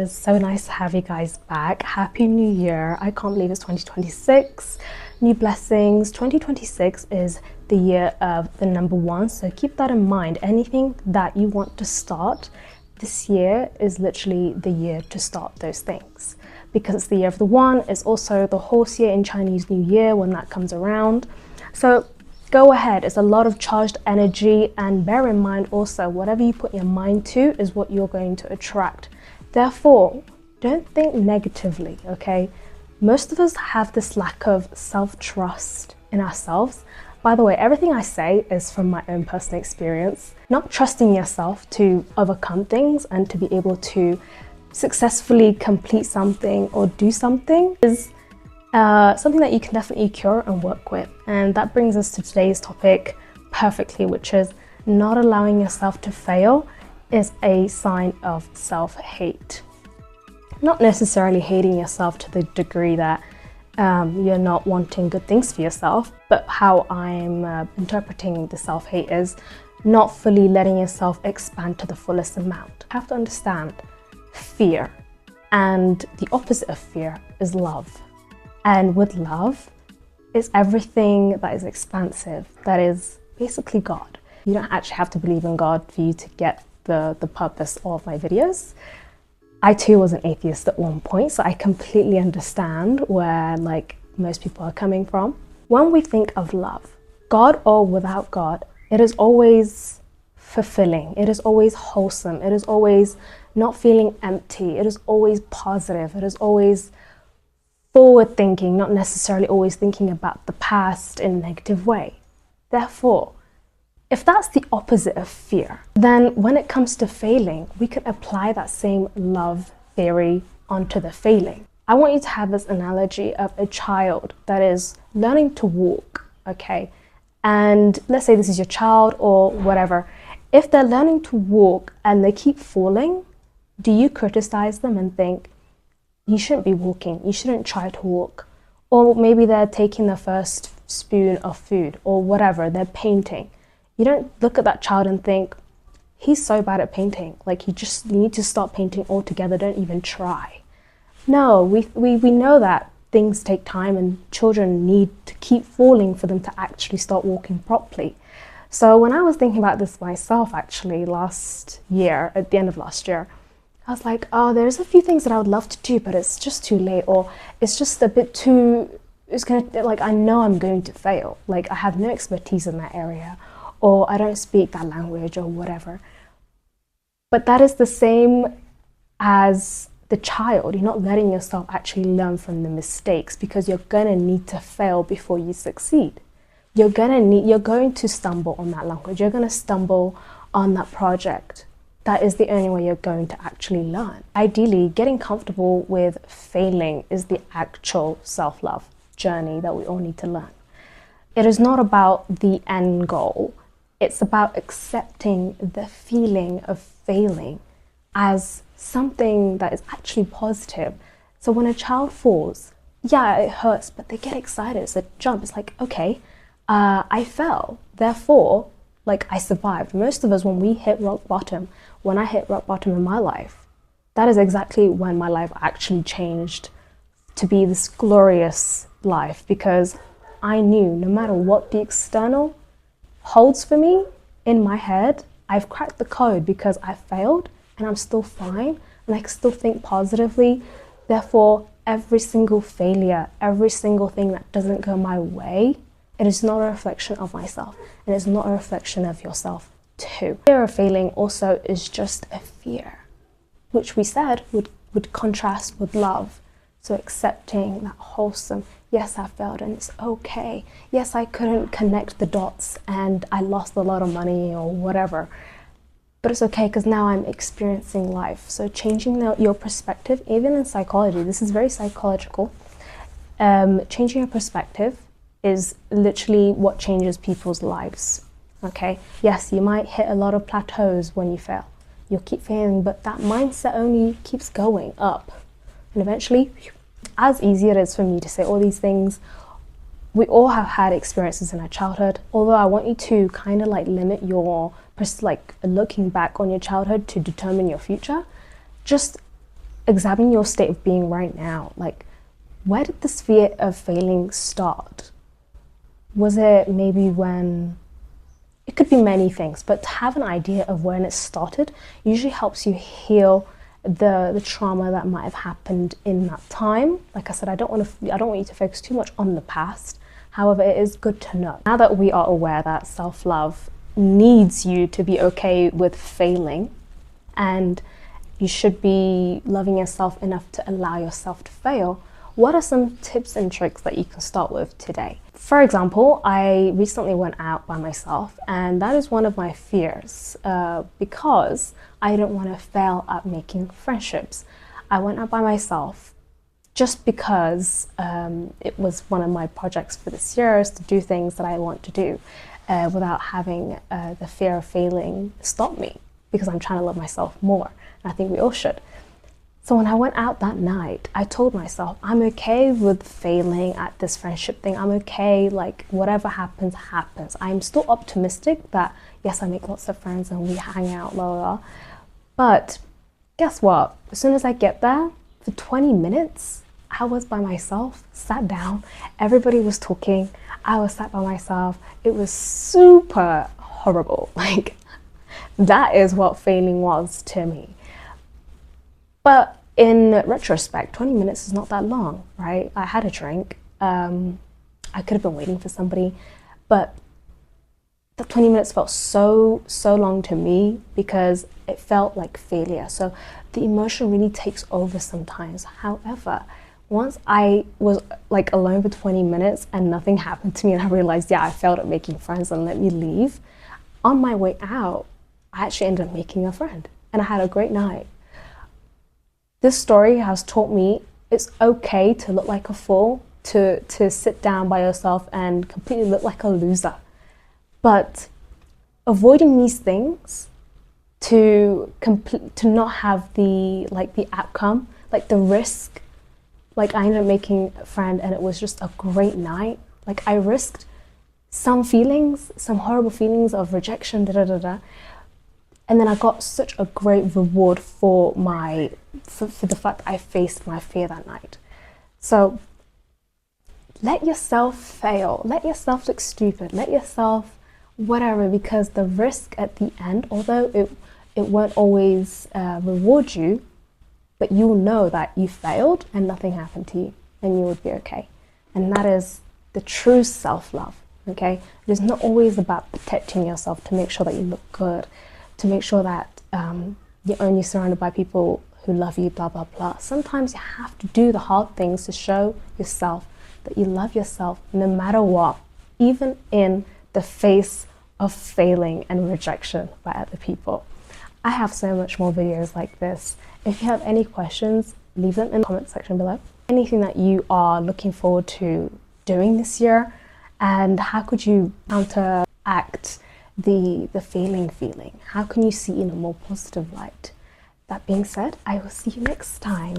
It's so nice to have you guys back. Happy New Year. I can't believe it's 2026. New blessings. 2026 is the year of the number one. So keep that in mind. Anything that you want to start this year is literally the year to start those things. Because it's the year of the one. It's also the horse year in Chinese New Year when that comes around. So go ahead. It's a lot of charged energy, and bear in mind also whatever you put your mind to is what you're going to attract. Therefore, don't think negatively, okay? Most of us have this lack of self-trust in ourselves. By the way, everything I say is from my own personal experience. Not trusting yourself to overcome things and to be able to successfully complete something or do something is something that you can definitely cure and work with. And that brings us to today's topic perfectly, which is not allowing yourself to fail is a sign of self-hate. Not necessarily hating yourself to the degree that you're not wanting good things for yourself, but how I'm interpreting the self-hate is not fully letting yourself expand to the fullest amount. You have to understand fear, and the opposite of fear is love. And with love, it's everything that is expansive, that is basically God. You don't actually have to believe in God for you to get the purpose of my videos. I too was an atheist at one point, so I completely understand where most people are coming from. When we think of love, God or without God, it is always fulfilling, it is always wholesome, it is always not feeling empty, it is always positive, it is always forward thinking, not necessarily always thinking about the past in a negative way. Therefore, if that's the opposite of fear, then when it comes to failing, we could apply that same love theory onto the failing. I want you to have this analogy of a child that is learning to walk, okay? And let's say this is your child or whatever. If they're learning to walk and they keep falling, do you criticize them and think, you shouldn't be walking, you shouldn't try to walk? Or maybe they're taking their first spoon of food or whatever, they're painting. You don't look at that child and think, he's so bad at painting, you need to stop painting altogether, don't even try. No, we know that things take time and children need to keep falling for them to actually start walking properly. So when I was thinking about this myself actually last year, at the end of last year, I was like, oh, there's a few things that I would love to do, but it's just too late, or it's just a bit too, I know I'm going to fail. I have no expertise in that area, or I don't speak that language or whatever. But that is the same as the child. You're not letting yourself actually learn from the mistakes, because you're gonna need to fail before you succeed. You're going to stumble on that language. You're gonna stumble on that project. That is the only way you're going to actually learn. Ideally, getting comfortable with failing is the actual self-love journey that we all need to learn. It is not about the end goal. It's about accepting the feeling of failing as something that is actually positive. So when a child falls, yeah, it hurts, but they get excited. It's a jump. It's like, okay, I fell. Therefore, I survived. Most of us, when we hit rock bottom, when I hit rock bottom in my life, that is exactly when my life actually changed to be this glorious life, because I knew no matter what the external holds for me in my head, I've cracked the code because I failed and I'm still fine and I can still think positively. Therefore, every single failure, every single thing that doesn't go my way, it is not a reflection of myself, and it's not a reflection of yourself too. Fear of failing also is just a fear, which we said would contrast with love. So accepting that wholesome, yes, I failed and it's okay. Yes, I couldn't connect the dots and I lost a lot of money or whatever. But it's okay, because now I'm experiencing life. So changing your perspective, even in psychology, this is very psychological. Changing your perspective is literally what changes people's lives, okay? Yes, you might hit a lot of plateaus when you fail. You'll keep failing, but that mindset only keeps going up. And eventually, as easy it is for me to say all these things, we all have had experiences in our childhood. Although I want you to kind of limit your, looking back on your childhood to determine your future. Just examine your state of being right now. Like, where did this fear of failing start? Was it maybe when, it could be many things, but to have an idea of when it started usually helps you heal the trauma that might have happened in that time. Like I said, I don't want you to focus too much on the past. However, it is good to know. Now that we are aware that self-love needs you to be okay with failing, and you should be loving yourself enough to allow yourself to fail, what are some tips and tricks that you can start with today? For example, I recently went out by myself, and that is one of my fears because I don't want to fail at making friendships. I went out by myself just because it was one of my projects for this year, is to do things that I want to do without having the fear of failing stop me, because I'm trying to love myself more, and I think we all should. So when I went out that night, I told myself, I'm okay with failing at this friendship thing. I'm okay, like whatever happens, happens. I'm still optimistic that yes, I make lots of friends and we hang out, blah, blah, blah. But guess what? As soon as I get there, for 20 minutes, I was by myself, sat down, everybody was talking, I was sat by myself. It was super horrible. Like, that is what failing was to me. But in retrospect, 20 minutes is not that long, right? I had a drink. I could have been waiting for somebody, but the 20 minutes felt so long to me because it felt like failure. So the emotion really takes over sometimes. However, once I was like alone for 20 minutes and nothing happened to me, and I realized, yeah, I failed at making friends and let me leave, on my way out, I actually ended up making a friend and I had a great night. This story has taught me it's okay to look like a fool, to sit down by yourself and completely look like a loser. But avoiding these things to not have the outcome, like the risk. Like, I ended up making a friend and it was just a great night. Like, I risked some feelings, some horrible feelings of rejection, and then I got such a great reward for the fact that I faced my fear that night. So let yourself fail, let yourself look stupid, let yourself whatever, because the risk at the end, although it won't always reward you, but you'll know that you failed and nothing happened to you and you would be okay. And that is the true self-love, okay? It is not always about protecting yourself to make sure that you look good, to make sure that you're only surrounded by people who love you, blah, blah, blah. Sometimes you have to do the hard things to show yourself that you love yourself no matter what, even in the face of failing and rejection by other people. I have so much more videos like this. If you have any questions, leave them in the comment section below. Anything that you are looking forward to doing this year, and how could you counteract the failing feeling? How can you see in a more positive light? That being said, I will see you next time.